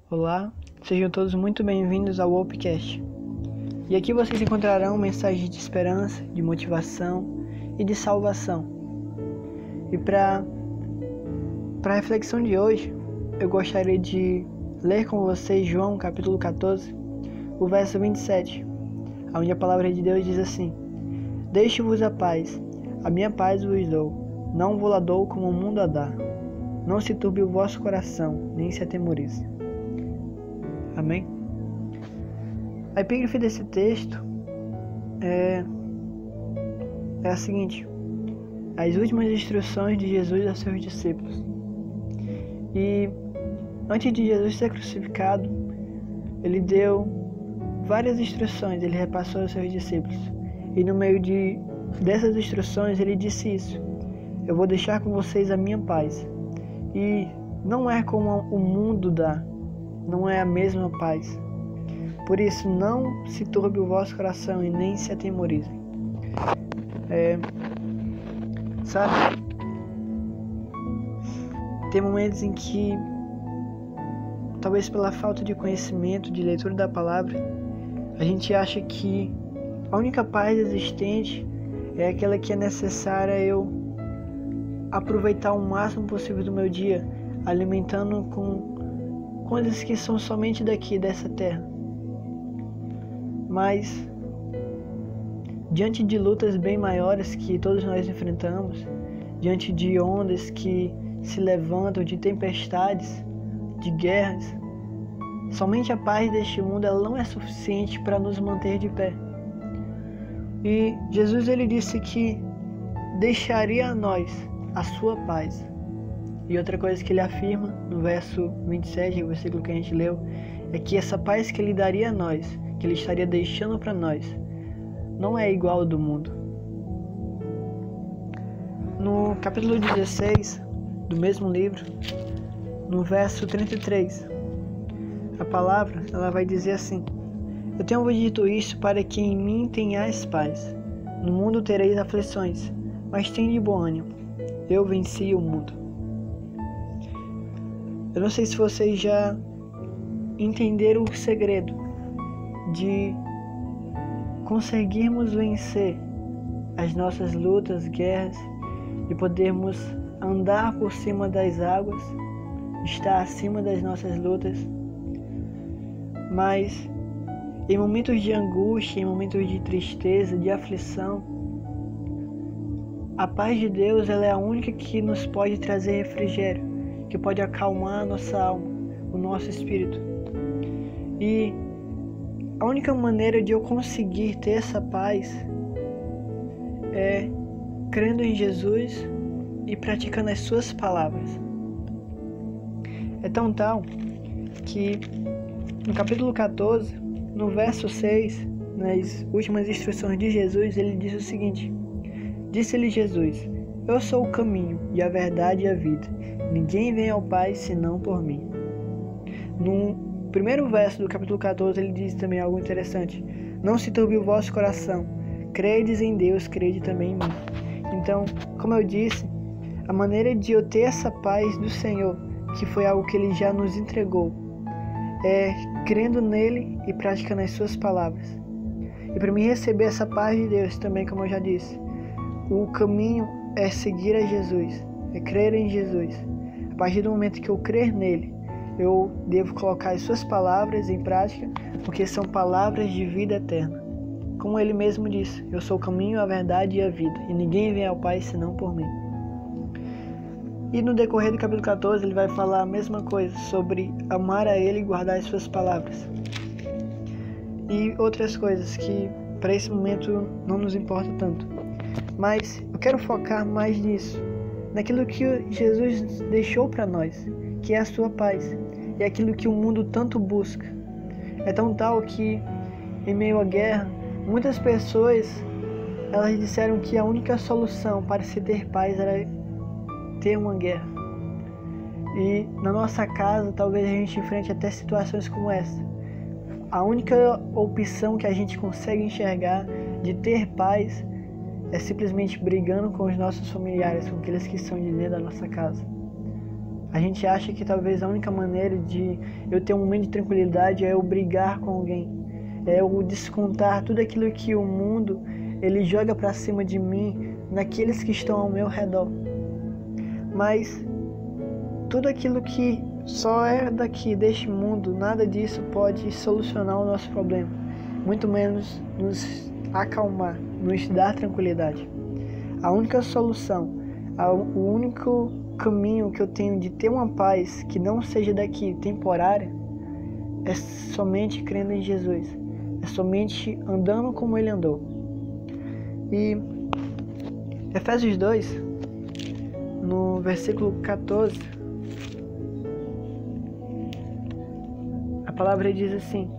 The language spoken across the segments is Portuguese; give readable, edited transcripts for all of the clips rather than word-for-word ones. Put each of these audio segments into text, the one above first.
Olá, sejam todos muito bem-vindos ao Opcast. E aqui vocês encontrarão mensagens de esperança, de motivação e de salvação. E para a reflexão de hoje, eu gostaria de ler com vocês João capítulo 14, o verso 27, onde a palavra de Deus diz assim: Deixe-vos a paz, a minha paz vos dou, não vou-la dou como o mundo a dá. Não se turbe o vosso coração, nem se atemorize. Amém? A epígrafe desse texto é a seguinte: as últimas instruções de Jesus aos seus discípulos. E antes de Jesus ser crucificado, ele deu várias instruções, ele repassou aos seus discípulos. E no meio dessas instruções ele disse isso: eu vou deixar com vocês a minha paz. E não é como o mundo dá, não é a mesma paz. Por isso, não se turbe o vosso coração e nem se atemorizem. Sabe? Tem momentos em que, talvez pela falta de conhecimento, de leitura da palavra, a gente acha que a única paz existente é aquela que é necessária eu aproveitar o máximo possível do meu dia, alimentando com coisas que são somente daqui, dessa terra. Mas, diante de lutas bem maiores que todos nós enfrentamos, diante de ondas que se levantam, de tempestades, de guerras, somente a paz deste mundo ela não é suficiente para nos manter de pé. E Jesus ele disse que deixaria a nós a sua paz. E outra coisa que ele afirma no verso 27, o versículo que a gente leu, é que essa paz que ele daria a nós, que ele estaria deixando para nós, não é igual ao do mundo. No capítulo 16 do mesmo livro, no verso 33, a palavra ela vai dizer assim: eu tenho-vos dito isso para que em mim tenhais paz. No mundo tereis aflições, mas tende bom ânimo. Eu venci o mundo. Eu não sei se vocês já entenderam o segredo de conseguirmos vencer as nossas lutas, guerras, de podermos andar por cima das águas, estar acima das nossas lutas. Mas em momentos de angústia, em momentos de tristeza, de aflição, a paz de Deus ela é a única que nos pode trazer refrigério, que pode acalmar a nossa alma, o nosso espírito. E a única maneira de eu conseguir ter essa paz é crendo em Jesus e praticando as suas palavras. É tão tal que no capítulo 14, no verso 6, nas últimas instruções de Jesus, ele diz o seguinte: disse-lhe Jesus: eu sou o caminho e a verdade e a vida. Ninguém vem ao Pai senão por mim. No primeiro verso do capítulo 14, ele diz também algo interessante: não se turbe o vosso coração. Credes em Deus, crede também em mim. Então, como eu disse, a maneira de eu ter essa paz do Senhor, que foi algo que Ele já nos entregou, é crendo nele e praticando as suas palavras. E para mim receber essa paz de Deus também, como eu já disse, o caminho é seguir a Jesus, é crer em Jesus. A partir do momento que eu crer nele, eu devo colocar as suas palavras em prática, porque são palavras de vida eterna. Como ele mesmo disse: eu sou o caminho, a verdade e a vida, e ninguém vem ao Pai senão por mim. E no decorrer do capítulo 14 ele vai falar a mesma coisa, sobre amar a ele e guardar as suas palavras. E outras coisas que para esse momento não nos importa tanto. Mas eu quero focar mais nisso, naquilo que Jesus deixou para nós, que é a sua paz, e aquilo que o mundo tanto busca. É tão tal que, em meio à guerra, muitas pessoas elas disseram que a única solução para se ter paz era ter uma guerra. E na nossa casa, talvez a gente enfrente até situações como essa. A única opção que a gente consegue enxergar de ter paz é simplesmente brigando com os nossos familiares, com aqueles que são de dentro da nossa casa. A gente acha que talvez a única maneira de eu ter um momento de tranquilidade é eu brigar com alguém, é eu descontar tudo aquilo que o mundo ele joga para cima de mim naqueles que estão ao meu redor. Mas tudo aquilo que só é daqui, deste mundo, nada disso pode solucionar o nosso problema, muito menos nos acalmar, nos dar tranquilidade. A única solução, o único caminho que eu tenho de ter uma paz que não seja daqui, temporária, é somente crendo em Jesus, é somente andando como Ele andou. E Efésios 2, no versículo 14, a palavra diz assim: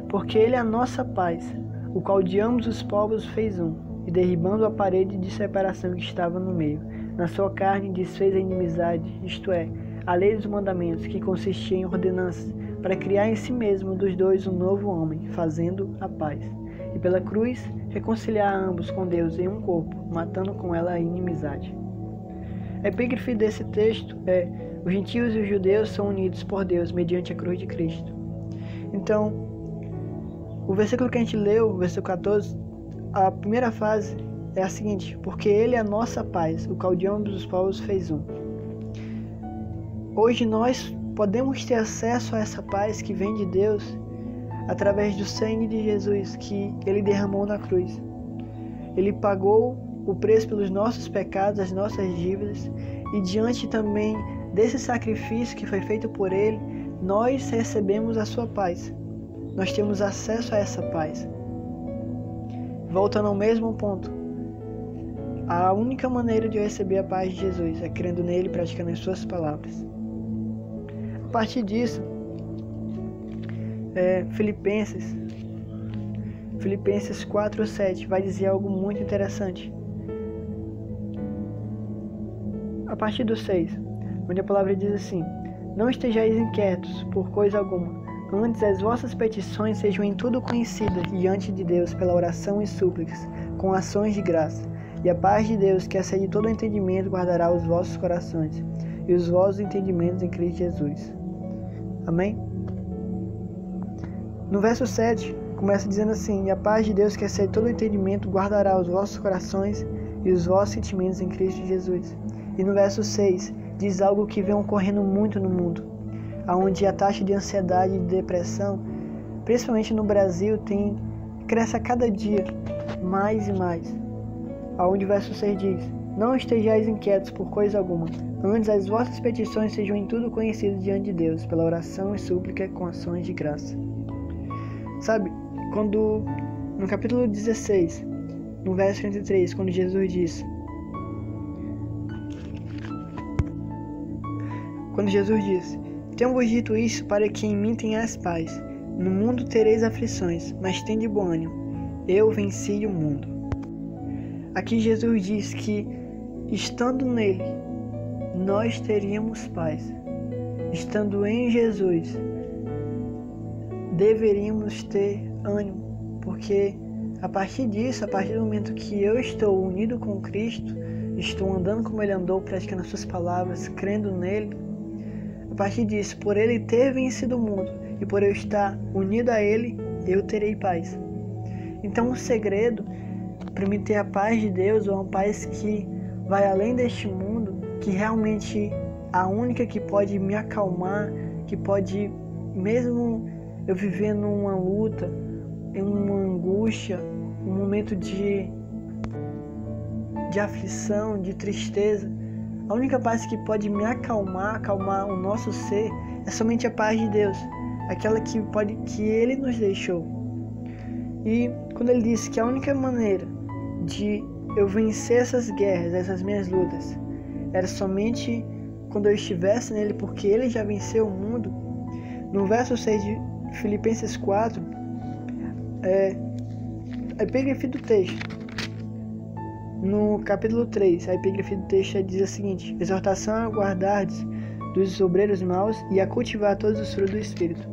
porque Ele é a nossa paz, o qual de ambos os povos fez um, e derribando a parede de separação que estava no meio, na sua carne desfez a inimizade, isto é, a lei dos mandamentos, que consistia em ordenanças, para criar em si mesmo dos dois um novo homem, fazendo a paz, e pela cruz reconciliar ambos com Deus em um corpo, matando com ela a inimizade. A epígrafe desse texto é: os gentios e os judeus são unidos por Deus mediante a cruz de Cristo. Então, o versículo que a gente leu, o versículo 14, a primeira frase é a seguinte: porque Ele é a nossa paz, o qual de ambos os povos fez um. Hoje nós podemos ter acesso a essa paz que vem de Deus através do sangue de Jesus que Ele derramou na cruz. Ele pagou o preço pelos nossos pecados, as nossas dívidas, e diante também desse sacrifício que foi feito por Ele, nós recebemos a sua paz. Nós temos acesso a essa paz. Voltando ao mesmo ponto, a única maneira de eu receber a paz de Jesus é crendo nele e praticando as suas palavras. A partir disso, Filipenses 4:7 vai dizer algo muito interessante. A partir do 6, onde a palavra diz assim: não estejais inquietos por coisa alguma, antes as vossas petições sejam em tudo conhecidas diante de Deus pela oração e súplicas, com ações de graça. E a paz de Deus, que excede todo o entendimento, guardará os vossos corações e os vossos entendimentos em Cristo Jesus. Amém? No verso 7, começa dizendo assim: e a paz de Deus, que excede todo o entendimento, guardará os vossos corações e os vossos sentimentos em Cristo Jesus. E no verso 6, diz algo que vem ocorrendo muito no mundo, onde a taxa de ansiedade e de depressão, principalmente no Brasil, cresce a cada dia mais e mais. Onde o verso 6 diz: não estejais inquietos por coisa alguma, antes as vossas petições sejam em tudo conhecidas diante de Deus, pela oração e súplica com ações de graça. Sabe, quando no capítulo 16, no verso 33, quando Jesus diz: tenho-vos dito isso para que em mim tenhais paz. No mundo tereis aflições, mas tende bom ânimo. Eu venci o mundo. Aqui Jesus diz que, estando nele, nós teríamos paz. Estando em Jesus, deveríamos ter ânimo, porque a partir disso, a partir do momento que eu estou unido com Cristo, estou andando como Ele andou, praticando as suas palavras, crendo nele, a partir disso, por Ele ter vencido o mundo e por eu estar unido a Ele, eu terei paz. Então o segredo para mim ter a paz de Deus, ou uma paz que vai além deste mundo, que realmente a única que pode me acalmar, que pode, mesmo eu viver numa luta, em uma angústia, um momento de aflição, de tristeza, a única paz que pode me acalmar o nosso ser, é somente a paz de Deus, aquela que Ele nos deixou. E quando Ele disse que a única maneira de eu vencer essas guerras, essas minhas lutas, era somente quando eu estivesse nele, porque Ele já venceu o mundo, no verso 6 de Filipenses 4, a epígrafe do texto, no capítulo 3, a epígrafe do texto diz a seguinte: exortação a guardardes dos obreiros maus e a cultivar todos os frutos do Espírito.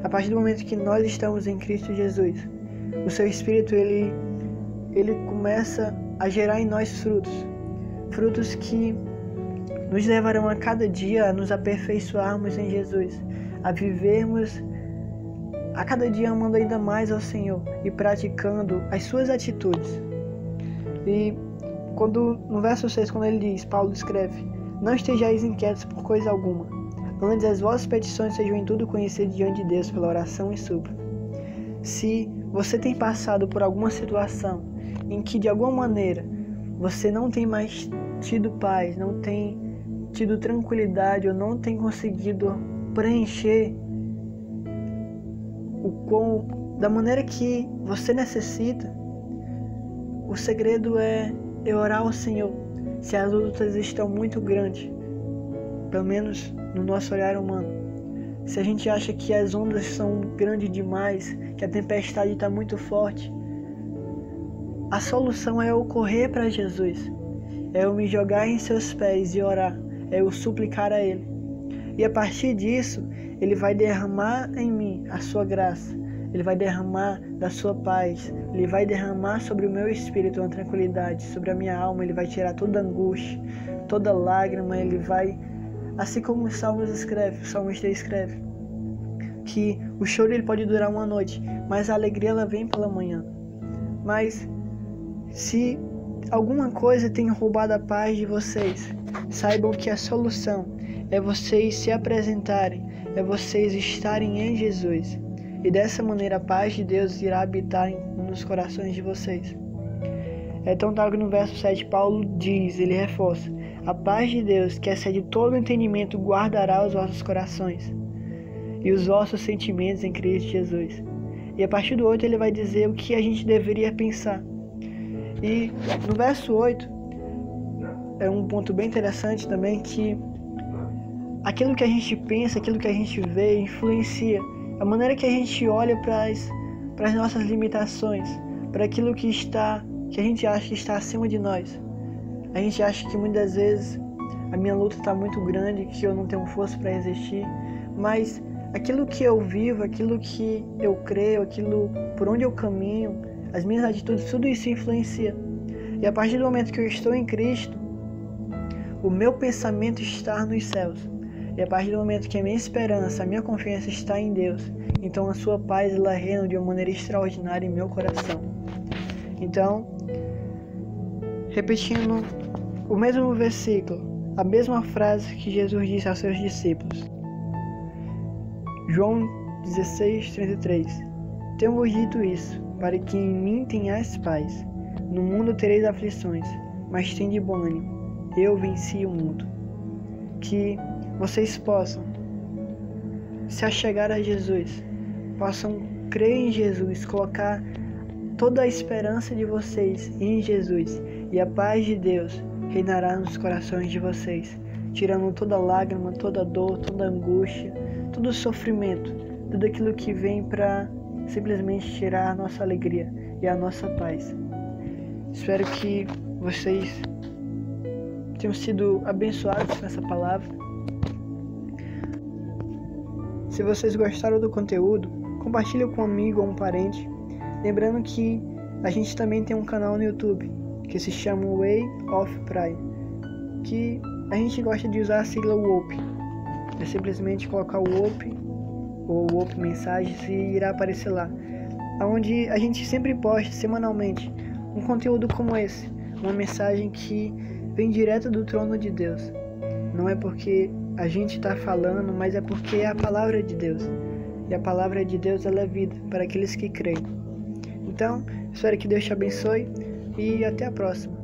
A partir do momento que nós estamos em Cristo Jesus, o seu Espírito ele começa a gerar em nós frutos que nos levarão a cada dia a nos aperfeiçoarmos em Jesus, a vivermos a cada dia amando ainda mais ao Senhor e praticando as suas atitudes. E no verso 6, quando ele diz, Paulo escreve: não estejais inquietos por coisa alguma, antes as vossas petições sejam em tudo conhecidas diante de Deus pela oração e súplica. Se você tem passado por alguma situação em que de alguma maneira você não tem mais tido paz, não tem tido tranquilidade ou não tem conseguido preencher da maneira que você necessita, o segredo é orar ao Senhor. Se as lutas estão muito grandes, pelo menos no nosso olhar humano, se a gente acha que as ondas são grandes demais, que a tempestade está muito forte, a solução é eu correr para Jesus, é eu me jogar em seus pés e orar, é eu suplicar a Ele. E a partir disso, Ele vai derramar em mim a sua graça, Ele vai derramar da sua paz, Ele vai derramar sobre o meu espírito uma tranquilidade, sobre a minha alma, Ele vai tirar toda angústia, toda lágrima, Ele vai, assim como o salmista escreve, que o choro ele pode durar uma noite, mas a alegria ela vem pela manhã. Mas se alguma coisa tem roubado a paz de vocês, saibam que a solução é vocês se apresentarem, é vocês estarem em Jesus. E dessa maneira a paz de Deus irá habitar nos corações de vocês. Então tal que no verso 7 Paulo diz, ele reforça: a paz de Deus, que excede todo entendimento, guardará os vossos corações e os vossos sentimentos em Cristo Jesus. E a partir do 8 ele vai dizer o que a gente deveria pensar. E no verso 8 é um ponto bem interessante também, que aquilo que a gente pensa, aquilo que a gente vê influencia a maneira que a gente olha para as nossas limitações, para aquilo que a gente acha que está acima de nós. A gente acha que muitas vezes a minha luta está muito grande, que eu não tenho força para resistir, mas aquilo que eu vivo, aquilo que eu creio, aquilo por onde eu caminho, as minhas atitudes, tudo isso influencia. E a partir do momento que eu estou em Cristo, o meu pensamento está nos céus. E a partir do momento que a minha esperança, a minha confiança está em Deus, então a sua paz ela reina de uma maneira extraordinária em meu coração. Então, repetindo o mesmo versículo, a mesma frase que Jesus disse aos seus discípulos. João 16:33. Tenho-vos dito isso, para que em mim tenhais paz. No mundo tereis aflições, mas tende bom ânimo. Eu venci o mundo. Que vocês possam se achegar a Jesus, possam crer em Jesus, colocar toda a esperança de vocês em Jesus, e a paz de Deus reinará nos corações de vocês, tirando toda lágrima, toda dor, toda angústia, todo sofrimento, tudo aquilo que vem para simplesmente tirar a nossa alegria e a nossa paz. Espero que vocês tenham sido abençoados com essa palavra. Se vocês gostaram do conteúdo, compartilhe com um amigo ou um parente. Lembrando que a gente também tem um canal no YouTube que se chama Way of Prayer, que a gente gosta de usar a sigla WOP. É simplesmente colocar o WOP ou WOP Mensagens e irá aparecer lá, onde a gente sempre posta semanalmente um conteúdo como esse, uma mensagem que vem direto do trono de Deus. Não é porque a gente está falando, mas é porque é a palavra de Deus. E a palavra de Deus ela é vida para aqueles que creem. Então, espero que Deus te abençoe e até a próxima.